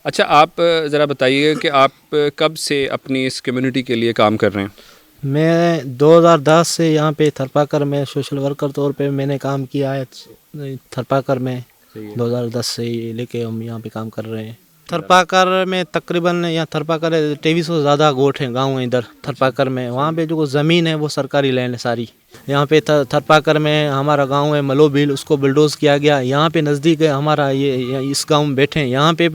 اچھا آپ ذرا بتائیے کہ آپ کب سے اپنی اس کمیونٹی کے لیے کام کر رہے ہیں؟ میں 2010 سے یہاں پہ تھرپاکر میں سوشل ورکر طور پہ میں نے کام کیا ہے تھرپاکر میں. 2010 سے ہی لے کے ہم یہاں پہ کام کر رہے ہیں. تھرپاکر میں تقریباً یہاں تھرپاکر 2300 سے زیادہ گوٹھ ہیں گاؤں ہیں ادھر تھرپاکر میں. وہاں پہ جو زمین ہے وہ سرکاری لینڈ ہے ساری. یہاں پہ تھرپاکر میں ہمارا گاؤں ہے ملو بھیل, اس کو بلڈوز کیا گیا. یہاں پہ نزدیک ہے ہمارا یہ اس گاؤں میں بیٹھے ہیں. یہاں پہ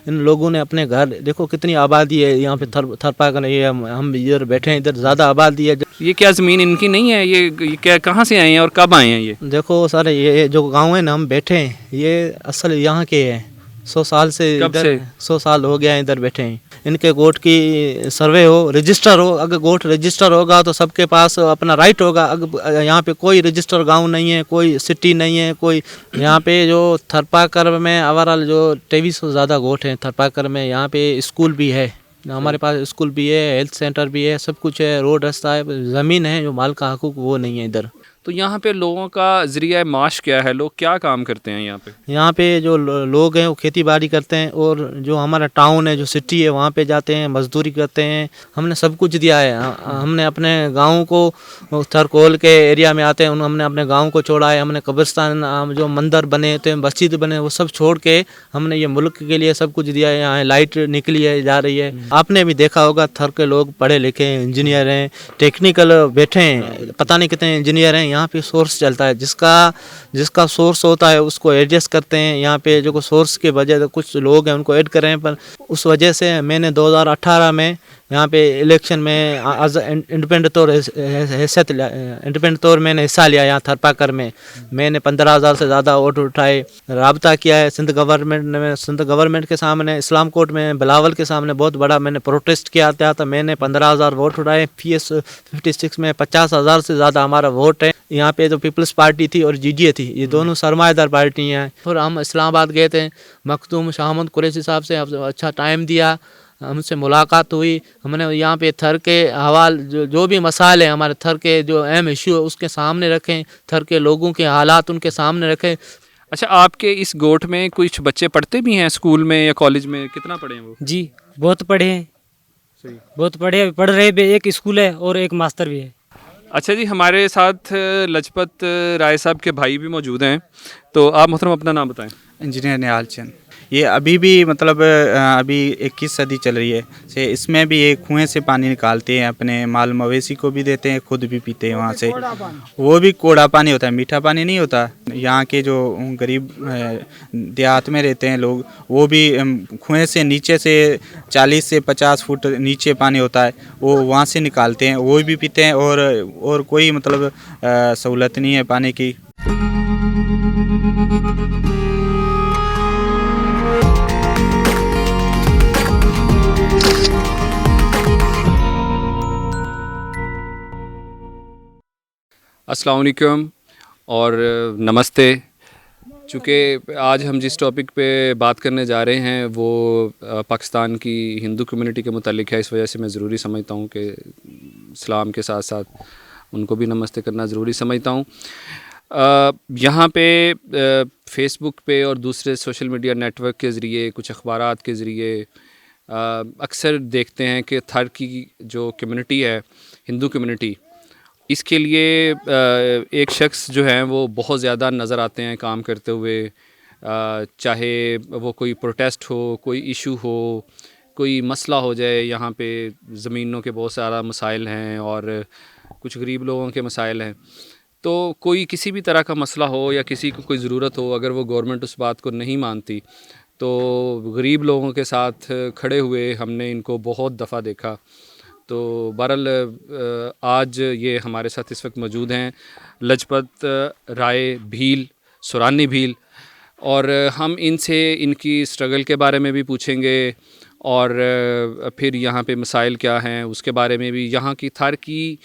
ان لوگوں نے اپنے گھر دیکھو کتنی آبادی ہے یہاں پہ تھرپاکر. یہ ہم ادھر بیٹھے ہیں ادھر زیادہ آبادی ہے. یہ کیا زمین ان کی نہیں ہے؟ یہ کیا کہاں سے آئے ہیں اور کب آئے ہیں؟ یہ دیکھو سارے یہ جو گاؤں ہے نا ہم بیٹھے ہیں یہ اصل یہاں کے ہیں. 100 سال سے ادھر 100 سال ہو گیا ہے ادھر بیٹھے ہیں. ان کے گوٹ کی سروے ہو رجسٹر ہو. اگر گوٹ رجسٹر ہوگا تو سب کے پاس اپنا رائٹ ہوگا. اگر یہاں پہ کوئی رجسٹر گاؤں نہیں ہے, کوئی سٹی نہیں ہے, کوئی یہاں پہ جو تھرپاکر میں اوورال جو 2300 زیادہ گوٹ ہیں تھرپاکر میں. یہاں پہ اسکول بھی ہے ہمارے پاس, اسکول بھی ہے, ہیلتھ سینٹر بھی ہے, سب کچھ ہے, روڈ رستہ ہے. زمین ہے جو مال کا حقوق وہ نہیں ہے ادھر. تو یہاں پہ لوگوں کا ذریعہ معاش کیا ہے؟ لوگ کیا کام کرتے ہیں یہاں پہ؟ یہاں پہ جو لوگ ہیں وہ کھیتی باڑی کرتے ہیں, اور جو ہمارا ٹاؤن ہے جو سٹی ہے وہاں پہ جاتے ہیں مزدوری کرتے ہیں. ہم نے سب کچھ دیا ہے. ہم نے اپنے گاؤں کو تھرکول کے ایریا میں آتے ہیں ہم نے اپنے گاؤں کو چھوڑا ہے. ہم نے قبرستان جو مندر بنے تھے مسجد بنے وہ سب چھوڑ کے ہم نے یہ ملک کے لیے سب کچھ دیا ہے. یہاں لائٹ نکلی ہے جا رہی ہے. آپ نے بھی دیکھا ہوگا تھر کے لوگ پڑھے لکھے ہیں, انجینئر ہیں, ٹیکنیکل بیٹھے ہیں, پتہ نہیں کتنے انجینئر ہیں. یہاں پہ سورس چلتا ہے جس کا سورس ہوتا ہے اس کو ایڈجسٹ کرتے ہیں. یہاں پہ جو سورس کے وجہ سے کچھ لوگ ہیں ان کو ایڈ کر رہے ہیں, پر اس وجہ سے میں نے 2018 میں یہاں پہ الیکشن میں انڈیپینڈنٹ طور میں نے حصہ لیا یہاں تھرپاکر میں. میں نے 15,000 سے زیادہ ووٹ اٹھائے. رابطہ کیا ہے سندھ گورنمنٹ کے سامنے, اسلام کوٹ میں بلاول کے سامنے بہت بڑا میں نے پروٹیسٹ کیا تھا. تو میں نے 15,000 ووٹ اٹھائے. PS 56 میں 50,000 سے زیادہ ہمارا ووٹ ہے. یہاں پہ جو پیپلز پارٹی تھی اور GDA تھی, یہ دونوں سرمایہ دار پارٹی ہیں. پھر ہم اسلام آباد گئے تھے, مختوم شاہ محمد قریشی صاحب سے اچھا ٹائم دیا, ہم سے ملاقات ہوئی. ہم نے یہاں پہ تھر کے حوالے جو بھی مسائل ہیں ہمارے تھر کے جو اہم ایشو ہے اس کے سامنے رکھیں, تھر کے لوگوں کے حالات ان کے سامنے رکھیں. اچھا آپ کے اس گوٹ میں کچھ بچے پڑھتے بھی ہیں اسکول میں یا کالج میں؟ کتنا پڑھے ہیں وہ؟ جی بہت پڑھے ہیں, بہت پڑھ رہے بھی. ایک اسکول ہے اور ایک ماسٹر بھی ہے. اچھا جی, ہمارے ساتھ لجپت رائے صاحب کے بھائی بھی موجود ہیں, تو آپ محترم اپنا نام بتائیں. انجینئر نہال چند. یہ ابھی بھی مطلب ابھی 21 صدی چل رہی ہے. اس میں بھی یہ کنویں سے پانی نکالتے ہیں, اپنے مال مویشی کو بھی دیتے ہیں, خود بھی پیتے ہیں وہاں سے. وہ بھی کوڑا پانی ہوتا ہے, میٹھا پانی نہیں ہوتا. یہاں کے جو غریب دیہات میں رہتے ہیں لوگ وہ بھی کنویں سے نیچے سے 40 سے 50 فٹ نیچے پانی ہوتا ہے, وہ وہاں سے نکالتے ہیں, وہ بھی پیتے ہیں. اور کوئی مطلب سہولت نہیں ہے پانی کی. السلام علیکم اور نمستے. چونکہ آج ہم جس ٹاپک پہ بات کرنے جا رہے ہیں وہ پاکستان کی ہندو کمیونٹی کے متعلق ہے, اس وجہ سے میں ضروری سمجھتا ہوں کہ اسلام کے ساتھ ساتھ ان کو بھی نمستے کرنا ضروری سمجھتا ہوں. یہاں پہ فیس بک پہ اور دوسرے سوشل میڈیا نیٹ ورک کے ذریعے, کچھ اخبارات کے ذریعے اکثر دیکھتے ہیں کہ تھر کی جو کمیونٹی ہے, ہندو کمیونٹی, اس کے لیے ایک شخص جو ہیں وہ بہت زیادہ نظر آتے ہیں کام کرتے ہوئے. چاہے وہ کوئی پروٹیسٹ ہو, کوئی ایشو ہو, کوئی مسئلہ ہو جائے. یہاں پہ زمینوں کے بہت سارا مسائل ہیں اور کچھ غریب لوگوں کے مسائل ہیں. تو کوئی کسی بھی طرح کا مسئلہ ہو یا کسی کو کوئی ضرورت ہو, اگر وہ گورنمنٹ اس بات کو نہیں مانتی تو غریب لوگوں کے ساتھ کھڑے ہوئے ہم نے ان کو بہت دفعہ دیکھا. تو بہرحال آج یہ ہمارے ساتھ اس وقت موجود ہیں لجپت رائے بھیل, سورانی بھیل, اور ہم ان سے ان کی اسٹرگل کے بارے میں بھی پوچھیں گے, اور پھر یہاں پہ مسائل کیا ہیں اس کے بارے میں بھی. یہاں کی تھر کی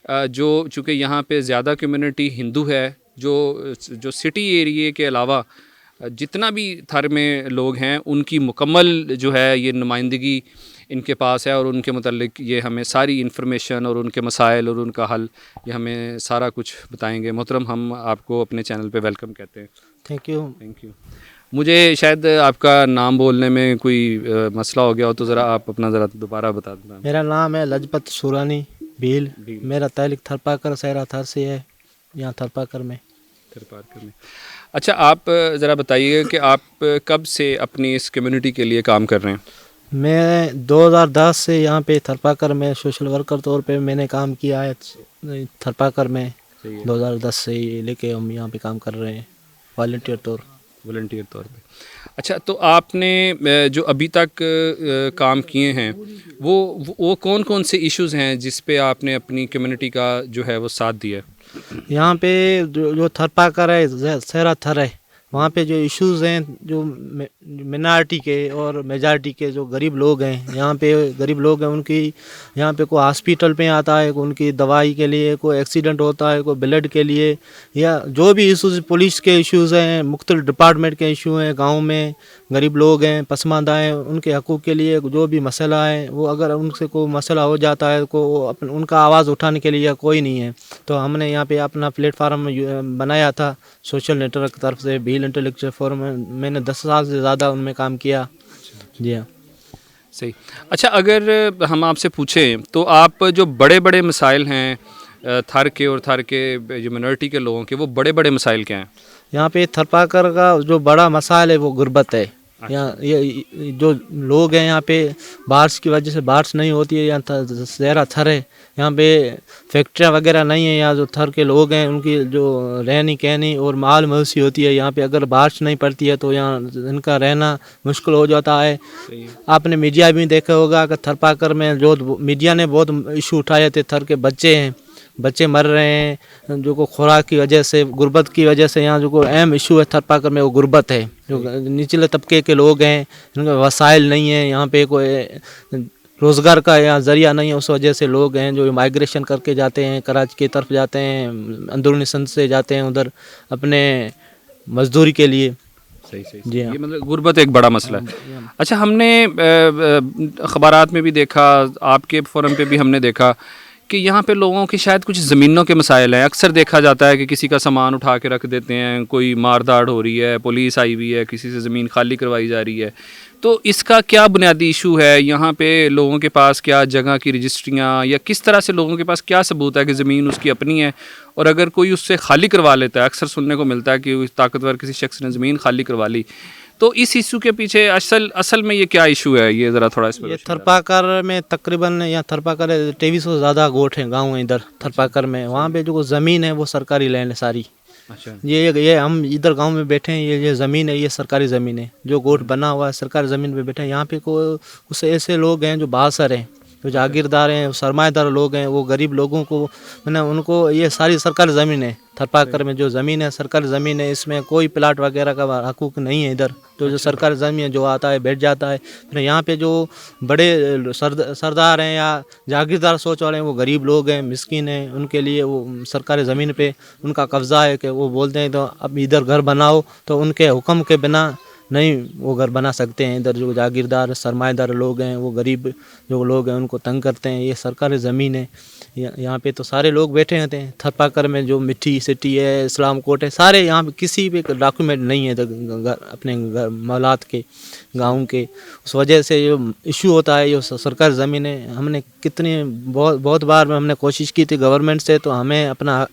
چونکہ یہاں پہ زیادہ کمیونٹی ہندو ہے, جو سٹی ایریے کے علاوہ جتنا بھی تھر میں لوگ ہیں ان کی مکمل جو ہے یہ نمائندگی ان کے پاس ہے, اور ان کے متعلق یہ ہمیں ساری انفارمیشن اور ان کے مسائل اور ان کا حل یہ ہمیں سارا کچھ بتائیں گے. محترم ہم آپ کو اپنے چینل پہ ویلکم کہتے ہیں. Thank you. مجھے شاید آپ کا نام بولنے میں کوئی مسئلہ ہو گیا ہو، تو ذرا آپ اپنا ذرا دوبارہ بتا دینا. میرا نام ہے لجپت سورانی بھیل. میرا تعلق تھرپاکر سہرا تھر سے ہے، یہاں تھرپاکر میں. اچھا، آپ ذرا بتائیے کہ آپ کب سے اپنی اس کمیونٹی کے لیے کام کر رہے ہیں؟ میں 2010 سے یہاں پہ تھرپاکر میں سوشل ورکر طور پہ میں نے کام کیا ہے تھرپاکر میں. 2010 سے ہی لے کے ہم یہاں پہ کام کر رہے ہیں والنٹیئر طور پہ. اچھا، تو آپ نے جو ابھی تک کام کیے ہیں وہ کون کون سے ایشوز ہیں جس پہ آپ نے اپنی کمیونٹی کا جو ہے وہ ساتھ دیا ہے؟ یہاں پہ جو تھرپاکر ہے سہرا تھر ہے، وہاں پہ جو ایشوز ہیں جو منارٹی کے اور میجارٹی کے جو غریب لوگ ہیں، یہاں پہ غریب لوگ ہیں، ان کی یہاں پہ کوئی ہاسپیٹل پہ آتا ہے، ان کی دوائی کے لیے، کوئی ایکسیڈنٹ ہوتا ہے، کوئی بلڈ کے لیے، یا جو بھی ایشوز پولیس کے ایشوز ہیں، مختلف ڈپارٹمنٹ کے ایشو ہیں، گاؤں میں غریب لوگ ہیں، پسماندہ ہیں، ان کے حقوق کے لیے جو بھی مسئلہ ہے، وہ اگر ان سے کوئی مسئلہ ہو جاتا ہے ان کا آواز اٹھانے کے لیے کوئی نہیں ہے، تو ہم نے یہاں پہ اپنا پلیٹ فارم بنایا تھا سوشل نیٹ ورک کی طرف سے، بھیل انٹلیکچوئل فورم. میں نے 10 سال سے زیادہ ان میں کام کیا. جی ہاں. صحیح. اچھا، اگر ہم آپ سے پوچھیں تو آپ جو بڑے بڑے مسائل ہیں تھر کے اور تھر کے جو منورٹی کے لوگوں کے، وہ بڑے بڑے مسائل کیا ہیں؟ یہاں پہ تھرپاکر کا جو بڑا مسائل ہے وہ غربت ہے. یہاں یہ جو لوگ ہیں یہاں پہ بارش کی وجہ سے بارش نہیں ہوتی ہے، یہاں زہرا تھر ہے، یہاں پہ فیکٹریاں وغیرہ نہیں ہیں، یہاں جو تھر کے لوگ ہیں ان کی جو رہنی کہنی اور مال مویشی ہوتی ہے، یہاں پہ اگر بارش نہیں پڑتی ہے تو یہاں ان کا رہنا مشکل ہو جاتا ہے. آپ نے میڈیا بھی دیکھا ہوگا کہ تھرپاکر میں جو میڈیا نے بہت ایشو اٹھائے تھے، تھر کے بچے مر رہے ہیں جو کو خوراک کی وجہ سے، غربت کی وجہ سے. یہاں جو کو اہم ایشو ہے تھرپاکر میں وہ غربت ہے. جو نچلے طبقے کے لوگ ہیں، ان کا وسائل نہیں ہیں، یہاں پہ کوئی روزگار کا یہاں ذریعہ نہیں ہے، اس وجہ سے لوگ ہیں جو مائگریشن کر کے جاتے ہیں، کراچی کی طرف جاتے ہیں، اندرونی سندھ سے جاتے ہیں ادھر اپنے مزدوری کے لیے. جی ہاں، یہ مطلب غربت ایک بڑا مسئلہ ہے. اچھا، ہم نے اخبارات میں بھی دیکھا، آپ کے فورم پہ بھی ہم نے دیکھا کہ یہاں پہ لوگوں کے شاید کچھ زمینوں کے مسائل ہیں. اکثر دیکھا جاتا ہے کہ کسی کا سامان اٹھا کے رکھ دیتے ہیں، کوئی مار داڑ ہو رہی ہے، پولیس آئی ہوئی ہے، کسی سے زمین خالی کروائی جا رہی ہے. تو اس کا کیا بنیادی ایشو ہے؟ یہاں پہ لوگوں کے پاس کیا جگہ کی رجسٹریاں، یا کس طرح سے لوگوں کے پاس کیا ثبوت ہے کہ زمین اس کی اپنی ہے؟ اور اگر کوئی اس سے خالی کروا لیتا ہے، اکثر سننے کو ملتا ہے کہ طاقتور کسی شخص نے زمین خالی کروا لی، تو اس ایشو کے پیچھے اصل میں یہ کیا ایشو ہے؟ یہ ذرا تھوڑا اس میں. یہ تھرپاکر میں تقریباً یہاں تھرپاکر 2300 سے زیادہ گوٹھ ہیں، گاؤں ہیں ادھر تھرپاکر میں. وہاں پہ جو زمین ہے وہ سرکاری لینڈ ہے ساری. اچھا، یہ ہم ادھر گاؤں میں بیٹھے ہیں، یہ زمین ہے، یہ سرکاری زمین ہے. جو گوٹھ بنا ہوا ہے سرکاری زمین پہ بیٹھے ہیں. یہاں پہ کچھ ایسے لوگ ہیں جو باثر ہیں، جو جاگیردار ہیں، سرمایہ دار لوگ ہیں، وہ غریب لوگوں کو ان کو یہ ساری سرکاری زمین ہے. تھرپاکر میں جو زمین ہے سرکاری زمین ہے، اس میں کوئی پلاٹ وغیرہ کا حقوق نہیں ہے. ادھر جو سرکاری زمین ہے جو آتا ہے بیٹھ جاتا ہے. پھر یہاں پہ جو بڑے سردار ہیں یا جاگیردار سوچ والے ہیں وہ غریب لوگ ہیں، مسکین ہیں، ان کے لیے وہ سرکاری زمین پہ ان کا قبضہ ہے کہ وہ بولتے ہیں تو اب ادھر گھر بناؤ، تو ان کے حکم کے بنا نہیں وہ گھر بنا سکتے ہیں. ادھر جو جاگیردار سرمایہ دار لوگ ہیں، وہ غریب جو لوگ ہیں ان کو تنگ کرتے ہیں. یہ سرکاری زمین ہے. یہاں پہ تو سارے لوگ بیٹھے ہوتے ہیں. تھرپاکر میں جو مٹھی سٹی ہے، اسلام کوٹ ہے، سارے یہاں پہ کسی بھی ڈاکومنٹ نہیں ہے اپنے مولات کے، گاؤں کے. اس وجہ سے جو ایشو ہوتا ہے، یہ سرکاری زمین ہے. ہم نے بہت بار ہم نے کوشش کی تھی گورنمنٹ سے، تو ہمیں اپنا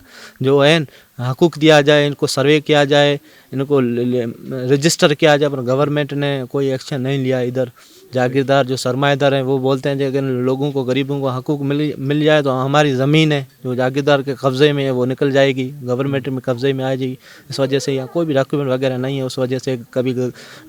جو ہے حقوق دیا جائے، ان کو سروے کیا جائے، ان کو رجسٹر کیا جائے، پر گورنمنٹ نے کوئی ایکشن نہیں لیا. ادھر جاگیردار جو سرمایہ دار ہیں وہ بولتے ہیں کہ اگر لوگوں کو غریبوں کو حقوق مل جائے تو ہماری زمین ہے جو جاگیردار کے قبضے میں ہے وہ نکل جائے گی، گورنمنٹ میں قبضے میں آ جائے گی. اس وجہ سے یہاں کوئی بھی ڈاکیومنٹ وغیرہ نہیں ہے. اس وجہ سے کبھی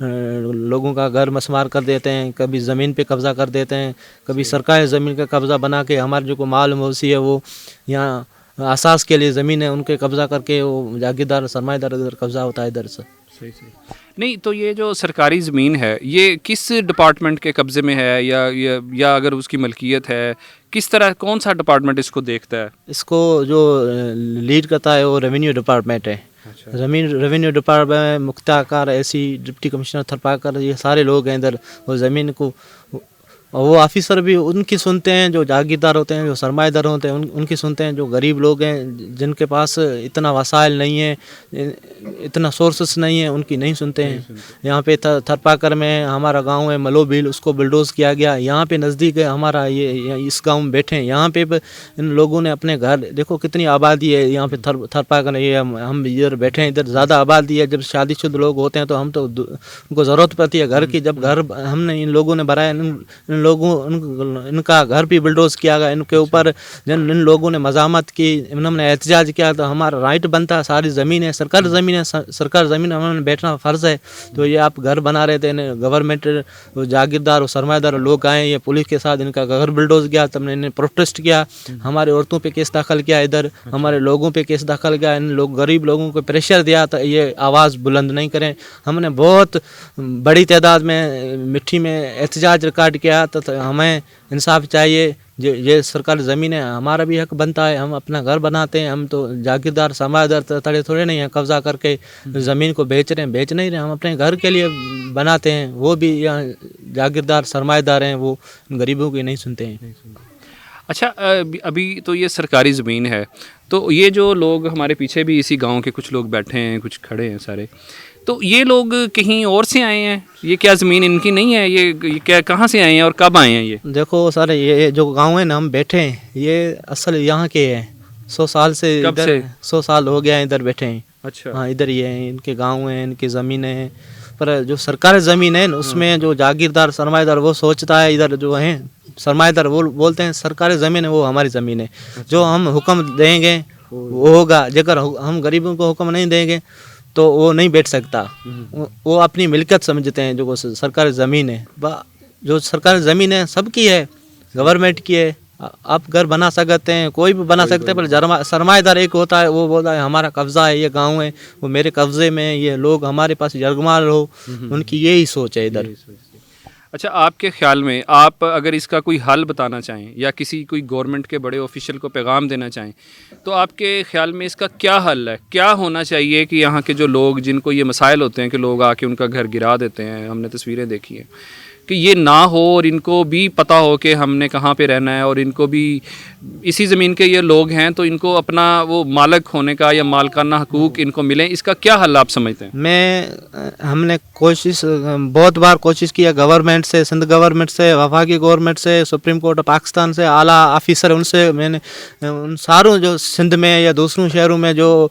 لوگوں کا گھر مسمار کر دیتے ہیں، کبھی زمین پہ قبضہ کر دیتے ہیں، کبھی سرکاری زمین کا قبضہ بنا کے ہمارے جو کو مال مویشی ہے وہ یہاں اساس کے لیے زمین ہے ان کے قبضہ کر کے وہ جاگیردار سرمایہ دار ادھر قبضہ ہوتا ہے ادھر سے. نہیں، تو یہ جو سرکاری زمین ہے یہ کس ڈپارٹمنٹ کے قبضے میں ہے، یا اگر اس کی ملکیت ہے کس طرح، کون سا ڈپارٹمنٹ اس کو دیکھتا ہے؟ اس کو جو لیڈ کرتا ہے وہ ریونیو ڈپارٹمنٹ ہے. ریونیو ڈپارٹمنٹ مختار ایسی ڈپٹی کمشنر تھرپاکر، یہ سارے لوگ ہیں ادھر وہ زمین کو. اور وہ آفیسر بھی ان کی سنتے ہیں جو جاگیردار ہوتے ہیں, جو سرمایہ دار ہوتے ہیں ان کی سنتے ہیں. جو غریب لوگ ہیں جن کے پاس اتنا وسائل نہیں ہے, اتنا سورسز نہیں ہے, ان کی نہیں سنتے ہیں. یہاں پہ تھرپاکر میں ہمارا گاؤں ہے ملو بھیل, اس کو بلڈوز کیا گیا. یہاں پہ نزدیک ہے ہمارا یہ اس گاؤں میں بیٹھے ہیں, یہاں پہ ان لوگوں نے اپنے گھر, دیکھو کتنی آبادی ہے یہاں پہ تھرپاکر. یہ ہم ادھر بیٹھے ہیں, ادھر زیادہ آبادی ہے. جب شادی شدہ لوگ ہوتے ہیں تو ہم تو ان کو ضرورت پڑتی ہے گھر کی. جب گھر ہم نے ان لوگوں نے بنایا, ان لوگوں ان کا گھر بھی بلڈوز کیا گیا. ان کے اوپر جن ان لوگوں نے مزاحمت کی, انہوں نے احتجاج کیا, تو ہمارا رائٹ بنتا ہے. ساری زمین ہے, سرکاری زمین ہے, سرکاری زمین ہمیں نے بیٹھنا فرض ہے. تو یہ آپ گھر بنا رہے تھے, گورنمنٹ جاگیردار اور سرمایہ دار لوگ آئے, یہ پولیس کے ساتھ ان کا گھر بلڈوز کیا. تم نے انہیں پروٹیسٹ کیا, ہمارے عورتوں پہ کیس داخل کیا, ادھر ہمارے لوگوں پہ کیس داخل کیا. ان لوگ غریب لوگوں کو پریشر دیا تو یہ آواز بلند نہیں کریں. ہم نے بہت بڑی تعداد میں مٹھی میں احتجاج ریکارڈ کیا. تو ہمیں انصاف چاہیے. یہ سرکاری زمین ہے, ہمارا بھی حق بنتا ہے. ہم اپنا گھر بناتے ہیں, ہم تو جاگیردار سرمایہ دار تڑے تھوڑے نہیں ہیں قبضہ کر کے زمین کو بیچ رہے ہیں. بیچ نہیں رہے, ہم اپنے گھر کے لیے بناتے ہیں. وہ بھی یہاں جاگیردار سرمایہ دار ہیں, وہ غریبوں کی نہیں سنتے ہیں. اچھا, ابھی تو یہ سرکاری زمین ہے, تو یہ جو لوگ ہمارے پیچھے بھی اسی گاؤں کے کچھ لوگ بیٹھے ہیں, کچھ کھڑے ہیں سارے, تو یہ لوگ کہیں اور سے آئے ہیں؟ یہ کیا زمین ان کی نہیں ہے؟ یہ کیا کہاں سے آئے ہیں اور کب آئے ہیں یہ؟ دیکھو سر, یہ جو گاؤں ہے نا ہم بیٹھے ہیں, یہ اصل یہاں کے ہیں. 100 سال سے کب ادھر سے؟ 100 سال ہو گیا ہے ادھر بیٹھے ہیں. اچھا, ہاں ادھر یہ ہیں, ان کے گاؤں ہیں, ان کی زمینیں ہیں. پر جو سرکاری زمین ہے اس میں جو جاگیردار سرمایہ دار وہ سوچتا ہے, ادھر جو ہیں سرمایہ دار وہ بولتے ہیں سرکاری زمین ہے وہ ہماری زمین ہے. جو ہم حکم دیں گے وہ ہوگا. اگر ہم غریبوں کو حکم نہیں دیں گے تو وہ نہیں بیٹھ سکتا. وہ اپنی ملکت سمجھتے ہیں جو سرکاری زمین ہے. جو سرکاری زمین ہے سب کی ہے, گورنمنٹ کی ہے. آپ گھر بنا سکتے ہیں, کوئی بھی بنا سکتے ہیں, پر سرمایہ دار ایک ہوتا ہے, وہ بولتا ہے ہمارا قبضہ ہے, یہ گاؤں ہے وہ میرے قبضے میں, یہ لوگ ہمارے پاس یرغمال ہو. ان کی یہی سوچ ہے ادھر. اچھا, آپ کے خیال میں آپ اگر اس کا کوئی حل بتانا چاہیں یا کوئی گورنمنٹ کے بڑے آفیشل کو پیغام دینا چاہیں, تو آپ کے خیال میں اس کا کیا حل ہے؟ کیا ہونا چاہیے کہ یہاں کے جو لوگ جن کو یہ مسائل ہوتے ہیں کہ لوگ آ کے ان کا گھر گرا دیتے ہیں, ہم نے تصویریں دیکھی ہیں, کہ یہ نہ ہو اور ان کو بھی پتہ ہو کہ ہم نے کہاں پہ رہنا ہے, اور ان کو بھی اسی زمین کے یہ لوگ ہیں تو ان کو اپنا وہ مالک ہونے کا یا مالکانہ حقوق ان کو ملیں, اس کا کیا حل آپ سمجھتے ہیں؟ ہم نے بہت بار کوشش کیا گورنمنٹ سے, سندھ گورنمنٹ سے, وفاقی گورنمنٹ سے, سپریم کورٹ آف پاکستان سے, اعلیٰ آفیسر ان سے. میں نے ان ساروں جو سندھ میں یا دوسروں شہروں میں جو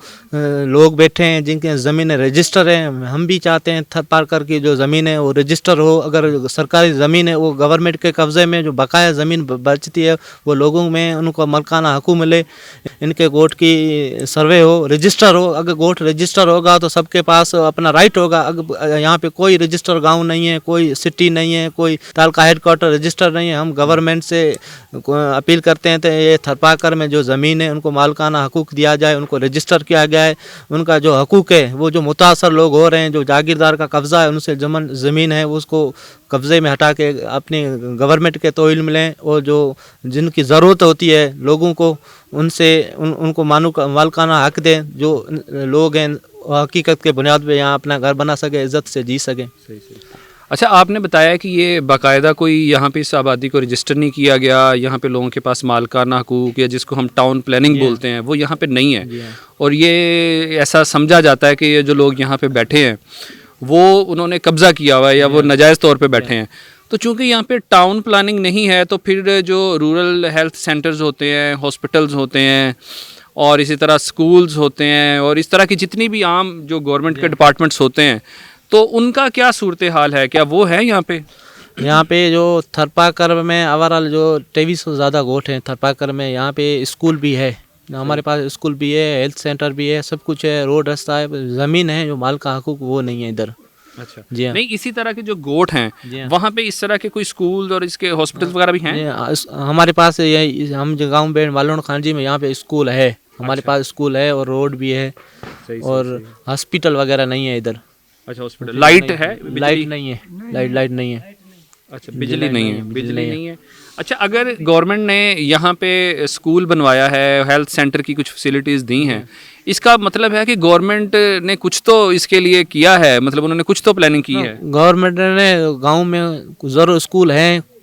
لوگ بیٹھے ہیں جن کے زمینیں رجسٹر ہیں, ہم بھی چاہتے ہیں تھرپاکر کی جو زمین ہے وہ رجسٹر ہو. اگر سرکاری زمین ہے وہ گورنمنٹ کے قبضے میں, جو بقایا زمین بچتی ہے وہ لوگوں میں ان کو ملکانہ حقوق ملے. ان کے گوٹ کی سروے ہو, رجسٹر ہو. اگر گوٹ رجسٹر ہوگا تو سب کے پاس اپنا رائٹ ہوگا. اگر یہاں پہ کوئی رجسٹر گاؤں نہیں ہے, کوئی سٹی نہیں ہے, کوئی تعلقہ ہیڈ کوارٹر رجسٹر نہیں ہے, ہم گورنمنٹ سے اپیل کرتے ہیں کہ یہ تھرپاکر میں جو زمین ہے ان کو مالکانہ حقوق دیا جائے, ان کو رجسٹر کیا گیا ہے. ان کا جو حقوق ہے وہ جو متاثر لوگ ہو رہے ہیں, جو جاگیردار کا قبضہ ہے ان سے زمین ہے اس کو قبضے میں ہٹا کے اپنی گورنمنٹ کے توہیل ملیں, اور جو جن کی ضرورت ہوتی ہے لوگوں کو ان سے ان کو مالکانہ حق دیں. جو لوگ ہیں حقیقت کے بنیاد پہ یہاں اپنا گھر بنا سکے, عزت سے جی سکیں. اچھا, آپ نے بتایا کہ یہ باقاعدہ کوئی یہاں پہ اس آبادی کو رجسٹر نہیں کیا گیا, یہاں پہ لوگوں کے پاس مالکانہ حقوق یا جس کو ہم ٹاؤن پلاننگ بولتے ہیں وہ یہاں پہ نہیں ہے, اور یہ ایسا سمجھا جاتا ہے کہ یہ جو لوگ یہاں پہ بیٹھے ہیں وہ انہوں نے قبضہ کیا ہوا ہے یا وہ ناجائز طور پہ بیٹھے ہیں. تو چونکہ یہاں پہ ٹاؤن پلاننگ نہیں ہے تو پھر جو رورل ہیلتھ سینٹرز ہوتے ہیں, ہاسپٹلز ہوتے ہیں, اور اسی طرح سکولز ہوتے ہیں, اور اس طرح کی جتنی بھی عام جو گورنمنٹ کے ڈپارٹمنٹس ہوتے ہیں, تو ان کا کیا صورتحال ہے؟ کیا وہ ہے یہاں پہ؟ یہاں پہ جو تھرپاکر میں اوورال جو 2300 زیادہ گوٹ ہیں تھرپاکر میں. یہاں پہ اسکول بھی ہے, ہمارے پاس اسکول بھی ہے, ہیلتھ سینٹر بھی ہے, سب کچھ ہے, روڈ رستہ ہے. زمین ہے جو مال کا حقوق وہ نہیں ہے ادھر. اچھا, جی ہاں. نہیں اسی طرح کے جو گوٹ ہیں وہاں پہ اس طرح کے کوئی اسکول اور اس کے ہاسپٹل وغیرہ بھی ہیں؟ ہمارے پاس ہم جو گاؤں بیڑ والون خانجی میں یہاں پہ اسکول ہے, ہمارے پاس اسکول ہے اور روڈ بھی ہے, اور ہاسپٹل وغیرہ نہیں ہے ادھر. اچھا, ہاسپٹل لائٹ ہے؟ لائٹ نہیں ہے, لائٹ نہیں ہے. اچھا, بجلی نہیں ہے, بجلی نہیں ہے. اچھا, اگر گورنمنٹ نے یہاں پہ اسکول بنوایا ہے, ہیلتھ سینٹر کی کچھ فیسلٹیز دی ہیں, اس کا مطلب ہے کہ گورنمنٹ نے کچھ تو اس کے لیے کیا ہے, مطلب انہوں نے کچھ تو پلاننگ کی ہے. گورنمنٹ نے گاؤں میں ضرور اسکول ہیں,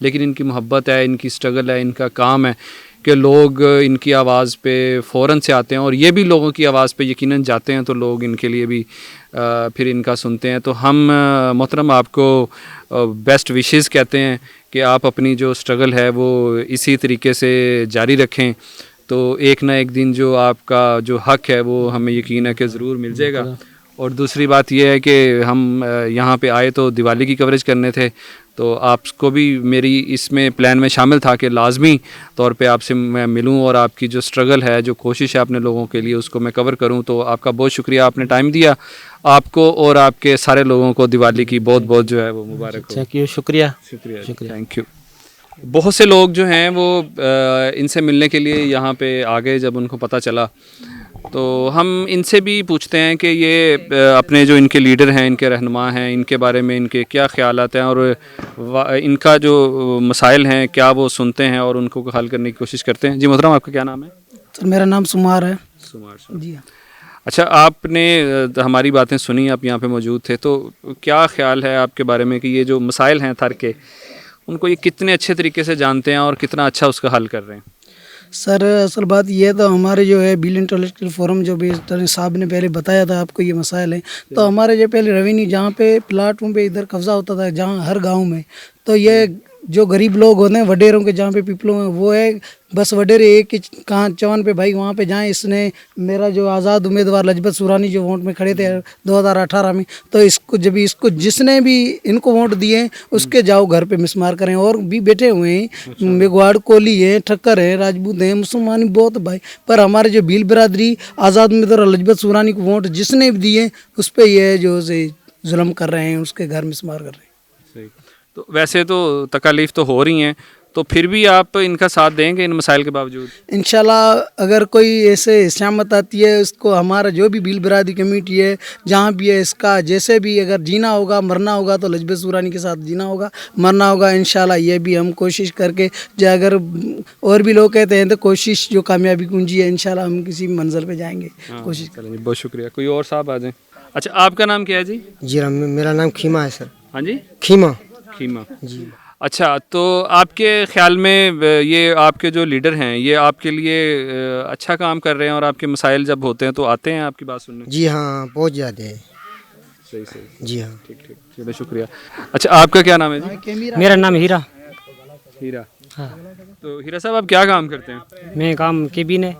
لیکن ان کی محبت ہے, ان کی اسٹرگل ہے, ان کا کام ہے کہ لوگ ان کی آواز پہ فوراً سے آتے ہیں, اور یہ بھی لوگوں کی آواز پہ یقیناً جاتے ہیں تو لوگ ان کے لیے بھی پھر ان کا سنتے ہیں. تو ہم محترم آپ کو بیسٹ وشز کہتے ہیں کہ آپ اپنی جو اسٹرگل ہے وہ اسی طریقے سے جاری رکھیں, تو ایک نہ ایک دن جو آپ کا جو حق ہے وہ ہمیں یقین ہے کہ ضرور مل جائے گا. اور دوسری بات یہ ہے کہ ہم یہاں پہ آئے تو دیوالی کی کوریج کرنے تھے, تو آپ کو بھی میری اس میں پلان میں شامل تھا کہ لازمی طور پہ آپ سے میں ملوں اور آپ کی جو اسٹرگل ہے, جو کوشش ہے اپنے لوگوں کے لیے, اس کو میں کور کروں. تو آپ کا بہت شکریہ, آپ نے ٹائم دیا. آپ کو اور آپ کے سارے لوگوں کو دیوالی کی بہت بہت جو ہے وہ مبارک ہو. شکریہ. Thank you. بہت سے لوگ جو ہیں وہ ان سے ملنے کے لیے یہاں پہ آ گئے جب ان کو پتہ چلا, تو ہم ان سے بھی پوچھتے ہیں کہ یہ اپنے جو ان کے لیڈر ہیں, ان کے رہنما ہیں, ان کے بارے میں ان کے کیا خیالات ہیں, اور ان کا جو مسائل ہیں کیا وہ سنتے ہیں اور ان کو حل کرنے کی کوشش کرتے ہیں. جی محترم, آپ کا کیا نام ہے؟ سر میرا نام سمار ہے. جی اچھا, آپ نے ہماری باتیں سنی, آپ یہاں پہ موجود تھے, تو کیا خیال ہے آپ کے بارے میں کہ یہ جو مسائل ہیں تھر کے, ان کو یہ کتنے اچھے طریقے سے جانتے ہیں اور کتنا اچھا اس کا حل کر رہے ہیں؟ سر اصل بات یہ تو ہمارے جو ہے بیل انٹلیکچوئل فورم جو بھی صاحب نے پہلے بتایا تھا آپ کو یہ مسائل ہیں, تو ہمارے جو پہلے ریونیو جہاں پہ پلاٹ پہ ادھر قبضہ ہوتا تھا جہاں ہر گاؤں میں, تو یہ جو غریب لوگ ہوتے ہیں وڈیروں کے جہاں پہ پیپلوں میں وہ ہے بس وڈیرے ایک ہی کہاں چون پہ بھائی وہاں پہ جائیں. اس نے میرا جو آزاد امیدوار لجپت سورانی جو ووٹ میں کھڑے تھے 2018 میں, تو اس کو جس نے بھی ان کو ووٹ دیے اس کے جاؤ گھر پہ مسمار کریں. اور بھی بیٹھے ہوئے ہیں, میگواڑ کولی ہیں, ٹھکر ہیں, راجپوت ہیں, مسلمان بہت بھائی, پر ہمارے جو بھیل برادری آزاد امیدوار لجپت سورانی کو ووٹ جس نے بھی دیے اس پہ یہ جو ظلم کر رہے ہیں, اس کے گھر مسمار کر رہے ہیں. صحیح. تو ویسے تو تکالیف تو ہو رہی ہیں, تو پھر بھی آپ ان کا ساتھ دیں گے ان مسائل کے باوجود؟ انشاءاللہ اگر کوئی ایسے شامت آتی ہے, اس کو ہمارا جو بھی بھیل برادری کمیٹی ہے جہاں بھی ہے, اس کا جیسے بھی اگر جینا ہوگا مرنا ہوگا تو لجپت سورانی کے ساتھ جینا ہوگا مرنا ہوگا. انشاءاللہ یہ بھی ہم کوشش کر کے جو اگر اور بھی لوگ کہتے ہیں تو کوشش جو کامیابی کنجی ہے, انشاءاللہ ہم کسی منزل پہ جائیں گے. کوشش کریں. بہت شکریہ. کوئی اور صاحب آ جائیں. اچھا, آپ کا نام کیا ہے جی؟ جی میرا نام کھیما ہے سر. ہاں جی, کھیما. جی. اچھا, تو آپ کے خیال میں یہ آپ کے جو لیڈر ہیں یہ آپ کے لیے اچھا کام کر رہے ہیں, اور آپ کے مسائل جب ہوتے ہیں تو آتے ہیں آپ کی بات سننے؟ جی ہاں, بہت زیادہ ہے. صحیح. جی ہاں. ٹھیک. چلو شکریہ. اچھا, آپ کا کیا نام ہے جی؟ میرا نام ہیرا. ہیرا. ہاں. تو ہیرا صاحب آپ کیا کام کرتے ہیں؟ میں کام کیبن ہے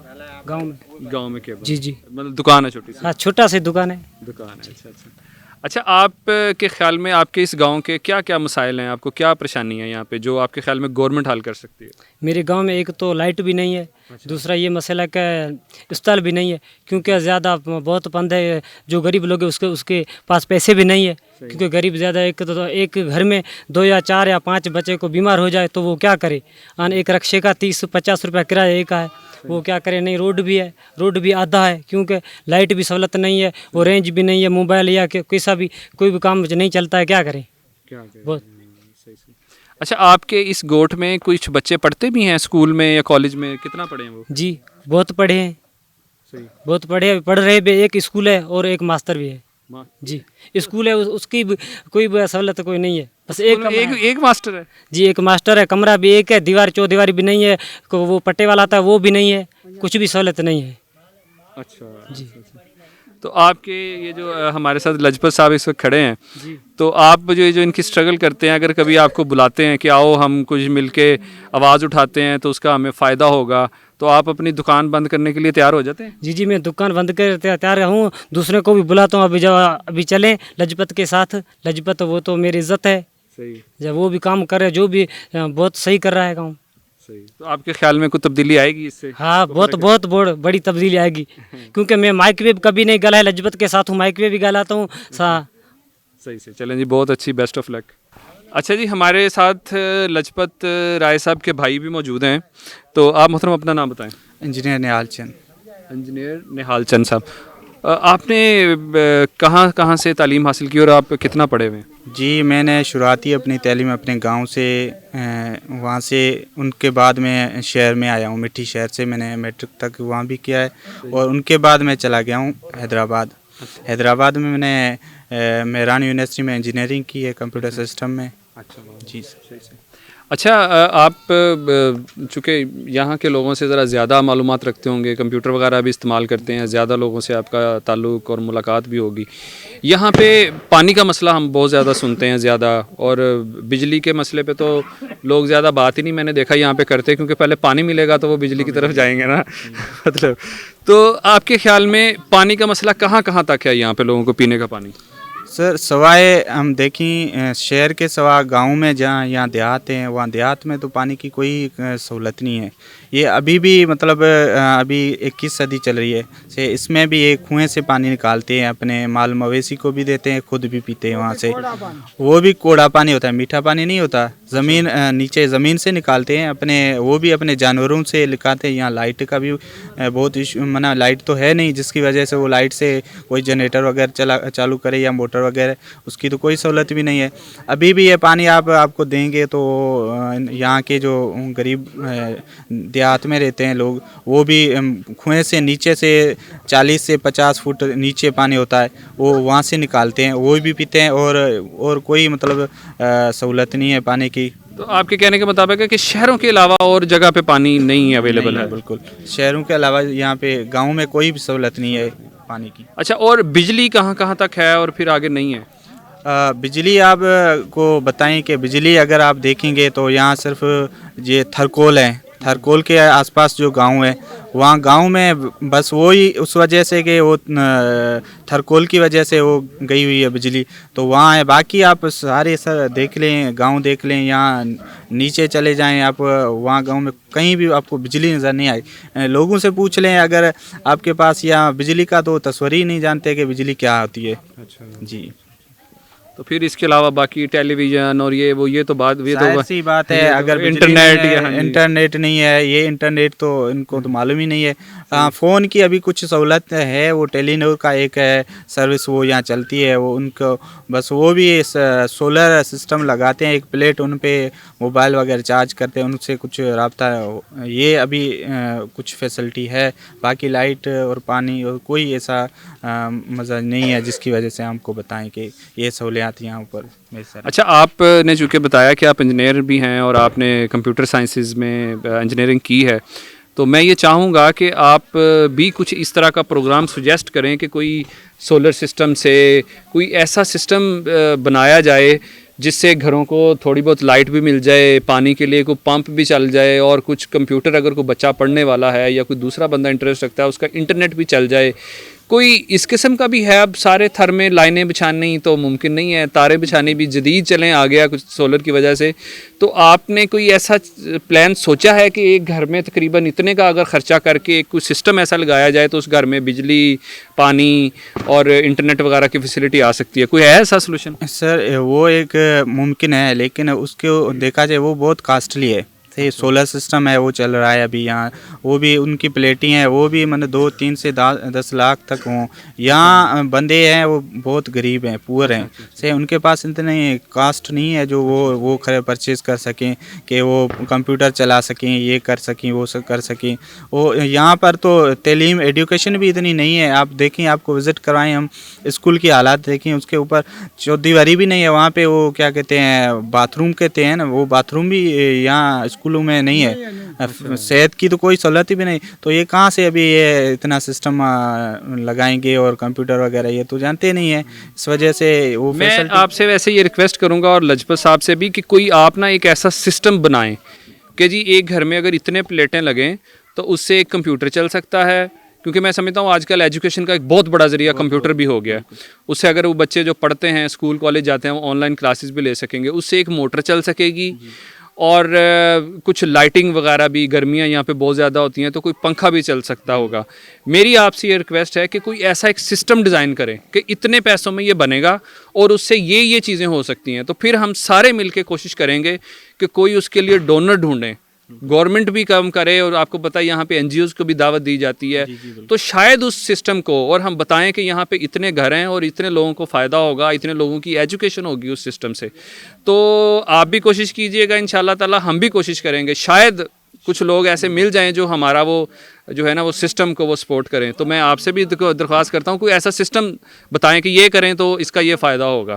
گاؤں میں. گاؤں میں کیا؟ جی مطلب دکان ہے چھوٹی سی؟ ہاں, چھوٹا سی دکان ہے. دکان ہے. اچھا, آپ کے خیال میں آپ کے اس گاؤں کے کیا کیا مسائل ہیں, آپ کو کیا پریشانی ہے یہاں پہ جو آپ کے خیال میں گورنمنٹ حل کر سکتی ہے؟ میرے گاؤں میں ایک تو لائٹ بھی نہیں ہے, دوسرا یہ مسئلہ کہ اسپتال بھی نہیں ہے, کیونکہ زیادہ بہت پند ہے, جو غریب لوگ ہیں اس کے پاس پیسے بھی نہیں ہے, کیونکہ غریب زیادہ ایک گھر میں 2 یا 4 یا 5 بچے کو بیمار ہو جائے تو وہ کیا کرے. ایک رکشے کا 30-50 روپیہ کرایہ ایک ہے, وہ کیا کرے. نہیں روڈ بھی ہے, روڈ بھی آدھا ہے, کیونکہ لائٹ بھی سہولت نہیں ہے, اور رینج بھی نہیں ہے, موبائل یا کیسا بھی کوئی بھی کام نہیں چلتا ہے, کیا کریں. بہت. اچھا, آپ کے اس گوٹھ میں کچھ بچے پڑھتے بھی ہیں اسکول میں یا کالج میں؟ کتنا پڑھے ہیں وہ؟ جی بہت پڑھے ہیں. بہت پڑھ رہے بھی. ایک اسکول ہے اور ایک ماسٹر بھی ہے. جی اسکول ہے, اس کی کوئی سہولت کوئی نہیں ہے, بس ایک ماسٹر ہے. جی ایک ماسٹر ہے, کمرہ بھی ایک ہے, دیوار چودیواری بھی نہیں ہے, وہ پٹے والا تھا وہ بھی نہیں ہے, کچھ بھی سہولت نہیں ہے. اچھا جی. تو آپ کے یہ جو ہمارے ساتھ لجپت صاحب اس وقت کھڑے ہیں, تو آپ جو ان کی اسٹرگل کرتے ہیں, اگر کبھی آپ کو بلاتے ہیں کہ آؤ ہم کچھ مل کے آواز اٹھاتے ہیں تو اس کا ہمیں فائدہ ہوگا, تو آپ اپنی دکان بند کرنے کے لیے تیار ہو جاتے ہیں؟ جی میں دکان بند کر تیار ہوں, دوسرے کو بھی بلاتا ہوں. ابھی چلیں لجپت کے ساتھ. لجپت وہ تو میری عزت ہے, جب وہ بھی کام کر رہے, جو بھی بہت صحیح کر رہا ہے کام. تو آپ کے خیال میں کوئی تبدیلی آئے گی اس سے؟ ہاں, بہت بڑی تبدیلی آئے گی, کیونکہ میں مائک ویو کبھی نہیں گلا ہے, لجپت کے ساتھ ہوں, مائک ویو بھی گلاتا ہوں. صحیح. چلیں جی, بہت اچھی, بیسٹ آف لک. اچھا جی, ہمارے ساتھ لجپت رائے صاحب کے بھائی بھی موجود ہیں, تو آپ محترم اپنا نام بتائیں. انجینئر نہال چند. انجینئر نہال چند صاحب, آپ نے کہاں سے تعلیم حاصل کی اور آپ کتنا پڑھے ہوئے ہیں؟ جی میں نے شروعاتی اپنی تعلیم اپنے گاؤں سے, وہاں سے ان کے بعد میں شہر میں آیا ہوں, مٹھی شہر سے میں نے میٹرک تک وہاں بھی کیا ہے, اور ان کے بعد میں چلا گیا ہوں حیدرآباد. حیدرآباد میں نے مہران یونیورسٹی میں انجینئرنگ کی ہے کمپیوٹر سسٹم میں. اچھا جی صحیح. اچھا آپ چونکہ یہاں کے لوگوں سے ذرا زیادہ معلومات رکھتے ہوں گے, کمپیوٹر وغیرہ بھی استعمال کرتے ہیں, زیادہ لوگوں سے آپ کا تعلق اور ملاقات بھی ہوگی. یہاں پہ پانی کا مسئلہ ہم بہت زیادہ سنتے ہیں زیادہ, اور بجلی کے مسئلے پہ تو لوگ زیادہ بات ہی نہیں میں نے دیکھا یہاں پہ کرتے, کیونکہ پہلے پانی ملے گا تو وہ بجلی کی طرف جائیں گے نا مطلب. تو آپ کے خیال میں پانی کا مسئلہ کہاں کہاں تک ہے یہاں پہ لوگوں کو پینے کا پانی؟ سر سوائے ہم دیکھیں شہر کے سوا گاؤں میں جہاں یہاں دیہات ہیں, وہاں دیہات میں تو پانی کی کوئی سہولت نہیں ہے. یہ ابھی بھی مطلب ابھی 21 صدی چل رہی ہے, سے اس میں بھی ایک کنویں سے پانی نکالتے ہیں, اپنے مال مویشی کو بھی دیتے ہیں, خود بھی پیتے ہیں وہاں سے. وہ بھی کوڑا پانی ہوتا ہے, میٹھا پانی نہیں ہوتا. زمین نیچے زمین سے نکالتے ہیں اپنے, وہ بھی اپنے جانوروں سے نکالتے ہیں. یہاں لائٹ کا بھی بہت ایشو, لائٹ تو ہے نہیں, جس کی وجہ سے وہ لائٹ سے کوئی جنریٹر وغیرہ چالو کرے یا موٹر وغیرہ, اس کی تو کوئی سہولت بھی نہیں ہے. ابھی بھی یہ پانی آپ کو دیں گے تو یہاں کے جو غریب دیہات میں رہتے ہیں لوگ, وہ بھی کنویں سے نیچے سے 40 سے 50 فٹ نیچے پانی ہوتا ہے, وہ وہاں سے نکالتے ہیں, وہ بھی پیتے ہیں. اور کوئی مطلب سہولت نہیں ہے پانی کی. تو آپ کے کہنے کے مطابق ہے کہ شہروں کے علاوہ اور جگہ پہ پانی نہیں اویلیبل ہے؟ بالکل, شہروں کے علاوہ یہاں پہ گاؤں میں کوئی بھی سہولت نہیں ہے پانی کی. اچھا, اور بجلی کہاں کہاں تک ہے اور پھر آگے نہیں ہے؟ بجلی آپ کو بتائیں کہ بجلی اگر آپ دیکھیں گے تو یہاں صرف یہ تھرکول ہے, تھرکول کے آس پاس جو گاؤں ہے, وہاں گاؤں میں بس وہی اس وجہ سے کہ وہ تھرکول کی وجہ سے وہ گئی ہوئی ہے بجلی, تو وہاں ہے. باقی آپ سارے دیکھ لیں, گاؤں دیکھ لیں, یہاں نیچے چلے جائیں آپ, وہاں گاؤں میں کہیں بھی آپ کو بجلی نظر نہیں آئی. لوگوں سے پوچھ لیں اگر آپ کے پاس یہاں بجلی کا, تو تصور ہی نہیں جانتے کہ بجلی کیا ہوتی ہے. اچھا جی, تو پھر اس کے علاوہ باقی ٹیلی ویژن اور یہ تو بات, یہ ظاہر تو سی بات ہے. اگر انٹرنیٹ نہیں ہے, یہ انٹرنیٹ تو ان کو تو معلوم ہی نہیں ہے. فون کی ابھی کچھ سہولت ہے, وہ ٹیلی نور کا ایک ہے سروس, وہ یہاں چلتی ہے. وہ ان کو بس وہ بھی سولر سسٹم لگاتے ہیں, ایک پلیٹ ان پہ موبائل وغیرہ چارج کرتے ہیں, ان سے کچھ رابطہ, یہ ابھی کچھ فیسلٹی ہے. باقی لائٹ اور پانی اور کوئی ایسا مزہ نہیں ہے جس کی وجہ سے ہم کو بتائیں کہ یہ سہولیات یہاں اوپر. اچھا, آپ نے چونکہ بتایا کہ آپ انجینئر بھی ہیں اور آپ نے کمپیوٹر سائنسز میں انجینئرنگ کی ہے, تو میں یہ چاہوں گا کہ آپ بھی کچھ اس طرح کا پروگرام سجیسٹ کریں کہ کوئی سولر سسٹم سے کوئی ایسا سسٹم بنایا جائے جس سے گھروں کو تھوڑی بہت لائٹ بھی مل جائے, پانی کے لیے کوئی پمپ بھی چل جائے, اور کچھ کمپیوٹر اگر کوئی بچہ پڑھنے والا ہے یا کوئی دوسرا بندہ انٹرسٹ رکھتا ہے اس کا انٹرنیٹ بھی چل جائے. کوئی اس قسم کا بھی ہے؟ اب سارے تھر میں لائنیں بچھانی تو ممکن نہیں ہے, تاریں بچھانی بھی جدید چلیں آ گیا کچھ سولر کی وجہ سے. تو آپ نے کوئی ایسا پلان سوچا ہے کہ ایک گھر میں تقریباً اتنے کا اگر خرچہ کر کے کوئی سسٹم ایسا لگایا جائے تو اس گھر میں بجلی, پانی اور انٹرنیٹ وغیرہ کی فیسلٹی آ سکتی ہے؟ کوئی ہے ایسا سلوشن؟ سر وہ ایک ممکن ہے, لیکن اس کو دیکھا جائے وہ بہت کاسٹلی ہے. سولر سسٹم ہے وہ چل رہا ہے ابھی یہاں, وہ بھی ان کی پلیٹیں ہیں, وہ بھی 2-3 سے 10 لاکھ تک ہوں. یہاں بندے ہیں وہ بہت غریب ہیں, پور ہیں, سے ان کے پاس اتنے کاسٹ نہیں ہے جو وہ پرچیز کر سکیں کہ وہ کمپیوٹر چلا سکیں, یہ کر سکیں, وہ کر سکیں. وہ یہاں پر تو تعلیم ایڈوکیشن بھی اتنی نہیں ہے. آپ دیکھیں, آپ کو وزٹ کروائیں ہم, اسکول کی حالات دیکھیں, اس کے اوپر چودیواری بھی نہیں ہے وہاں پہ. وہ کیا کہتے ہیں, باتھ روم کہتے ہیں نا, وہ باتھ روم بھی یہاں اسکولوں میں نہیں ہے. صحت کی تو کوئی سہولت بھی نہیں. تو یہ کہاں سے ابھی یہ اتنا سسٹم لگائیں گے, اور کمپیوٹر وغیرہ یہ تو جانتے نہیں ہیں. اس وجہ سے وہ میں آپ سے ویسے یہ ریکویسٹ کروں گا اور لجپت صاحب سے بھی کہ کوئی آپ نا ایک ایسا سسٹم بنائیں کہ جی ایک گھر میں اگر اتنے پلیٹیں لگیں تو اس سے ایک کمپیوٹر چل سکتا ہے, کیونکہ میں سمجھتا ہوں آج کل ایجوکیشن کا ایک بہت بڑا ذریعہ کمپیوٹر بھی ہو گیا. اس سے اگر وہ بچے جو پڑھتے ہیں, اسکول کالج جاتے ہیں, وہ آن لائن کلاسز بھی لے سکیں گے. اس سے ایک موٹر چل سکے گی, اور کچھ لائٹنگ وغیرہ بھی, گرمیاں یہاں پہ بہت زیادہ ہوتی ہیں تو کوئی پنکھا بھی چل سکتا ہوگا. میری آپ سے یہ ریکویسٹ ہے کہ کوئی ایسا ایک سسٹم ڈیزائن کریں کہ اتنے پیسوں میں یہ بنے گا اور اس سے یہ چیزیں ہو سکتی ہیں. تو پھر ہم سارے مل کے کوشش کریں گے کہ کوئی اس کے لیے ڈونر ڈھونڈیں, گورنمنٹ بھی کام کرے, اور آپ کو پتہ ہے یہاں پہ این جی اوز کو بھی دعوت دی جاتی ہے. تو شاید اس سسٹم کو, اور ہم بتائیں کہ یہاں پہ اتنے گھر ہیں اور اتنے لوگوں کو فائدہ ہوگا, اتنے لوگوں کی ایجوکیشن ہوگی اس سسٹم سے. تو آپ بھی کوشش کیجئے گا, انشاءاللہ تعالی ہم بھی کوشش کریں گے, شاید کچھ لوگ ایسے مل جائیں جو ہمارا وہ جو ہے نا وہ سسٹم کو وہ سپورٹ کریں. تو میں آپ سے بھی درخواست کرتا ہوں کوئی ایسا سسٹم بتائیں کہ یہ کریں تو اس کا یہ فائدہ ہوگا.